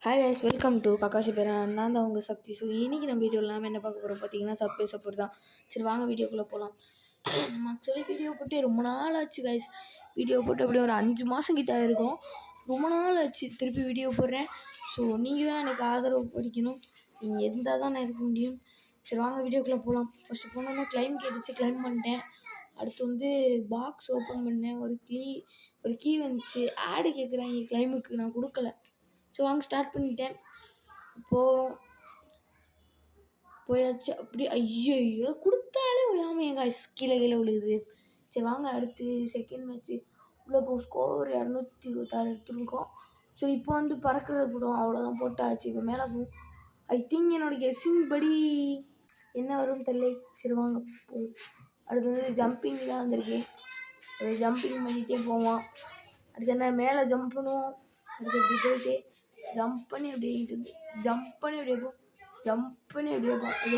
Hi guys, welcome to Kakashi பேரா. நான் தான் உங்கள் சக்தி. ஸோ இன்றைக்கி நம்ம வீடியோவில் நாம் என்ன பார்க்க போகிறோம் பார்த்தீங்கன்னா, சப்வே சப்போர்ட் தான். சரி வாங்க வீடியோக்குள்ளே போகலாம். ஆக்சுவலி வீடியோ போட்டு ரொம்ப நாள் ஆச்சு கைஸ். வீடியோ போட்டு அப்படியே ஒரு 5 மாதம் கிட்ட ஆகிருக்கும். ரொம்ப நாள் ஆச்சு திருப்பி வீடியோ போடுறேன். ஸோ நீங்கள் தான் எனக்கு ஆதரவு படிக்கணும். நீங்கள் இருந்தால் தான் நான் இருக்க முடியும். சரி வாங்க வீடியோக்குள்ளே போகலாம். ஃபஸ்ட்டு போனோன்னா கிளைம் கேட்டுச்சு, கிளைம் பண்ணிட்டேன். அடுத்து வந்து பாக்ஸ் ஓப்பன் பண்ணேன். ஒரு கீ வந்துச்சு. ஆடு கேட்குறாங்க கிளைமுக்கு, நான் கொடுக்கல. ஸோ வாங்க ஸ்டார்ட் பண்ணிட்டேன். போயாச்சு. அப்படி ஐயோ கொடுத்தாலே ஓயாமல் என் காய்ஸ் கீழே விழுகுது. சரி வாங்க அடுத்து செகண்ட் மேட்ச்சு உள்ளே போ. ஸ்கோர் 226 எடுத்துருக்கோம். சரி இப்போ வந்து பறக்கிறது போடும், அவ்வளோதான் போட்டாச்சு. இப்போ மேலே போகும். ஐ திங்க் என்னோடய கெஸ்ஸிங் படி என்ன வரும்னு தெரியல. சரி வாங்க போ. அடுத்து வந்து ஜம்பிங் தான் வந்திருக்கு. ஜம்பிங் பண்ணிகிட்டே போவோம். அடுத்து என்ன மேலே ஜம்ப் பண்ணுவோம். அடுத்து இப்படி போயிட்டு ஜம்ப் பண்ணி அப்படியே ஜம்ப் பண்ணி அப்படியே போ. ஜம்ப் பண்ணி அப்படியே போ. இதை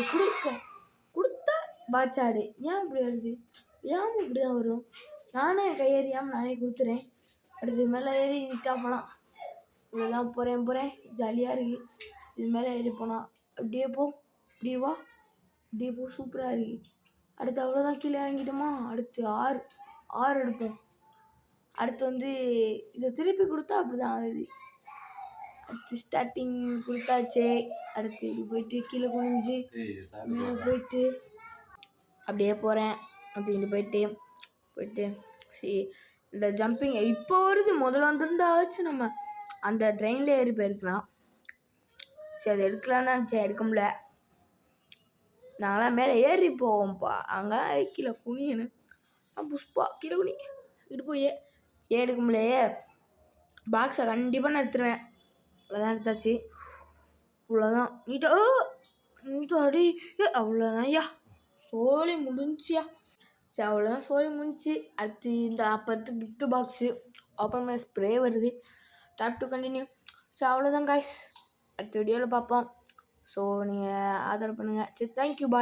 கொடுத்தா பாச்சாடு. ஏன் இப்படி வருது? ஏன் இப்படி தான் வரும்? நானே கையேறியாமல் நானே கொடுத்துறேன். அடுத்து மேலே ஏறி நீட்டாக போகலாம். இவ்வளோதான் போகிறேன் ஜாலியாக இருக்குது. இது மேலே ஏறி போனால் அப்படியே போ, இப்படியே வா, இப்படியே போ. சூப்பராக இருக்குது. அடுத்து அவ்வளோதான், கீழே இறங்கிட்டோமா. அடுத்து ஆறு எடுப்போம். அடுத்து வந்து இதை திருப்பி கொடுத்தா அப்படி தான் ஆகுது. அடுத்து ஸ்டார்டிங் கொடுத்தாச்சே. அடுத்து இப்படி போயிட்டு கீழே குனிஞ்சு மேலே போயிட்டு அப்படியே போகிறேன். அடுத்து இங்கே போயிட்டு சரி இந்த ஜம்பிங் இப்போ வருது. முதல்ல வந்துருந்தாச்சு நம்ம அந்த ட்ரெயினில் ஏறி போயிருக்கலாம். சரி அதை எடுக்கலான்னு நினச்சேன், எடுக்க முடியல. நாங்களாம் மேலே ஏறி போவோம்ப்பா. அங்கே கீழே குனியணும். புஷ்பா கீழே குனி இட்டு போய் ஏன் எடுக்க முடியலையே. பாக்ஸை கண்டிப்பாக நான் எடுத்துருவேன். அவ்வளோதான் எடுத்தாச்சு. அவ்வளோதான் நீட்டாக அடி. அவ்வளோதான் ஐயா, சோழி முடிஞ்சியா. சரி அவ்வளோதான், சோழி முடிஞ்சு. அடுத்து இந்த அப்போ கிஃப்ட் பாக்ஸு ஓப்பன் பண்ண ஸ்ப்ரே வருது. Top to continue. ஸோ அவ்வளோதான் காய்ஸ், அடுத்த வீடியோவில் பார்ப்போம். ஸோ நீங்கள் ஆதரவு பண்ணுங்கள். சரி தேங்க்யூ, பாய்.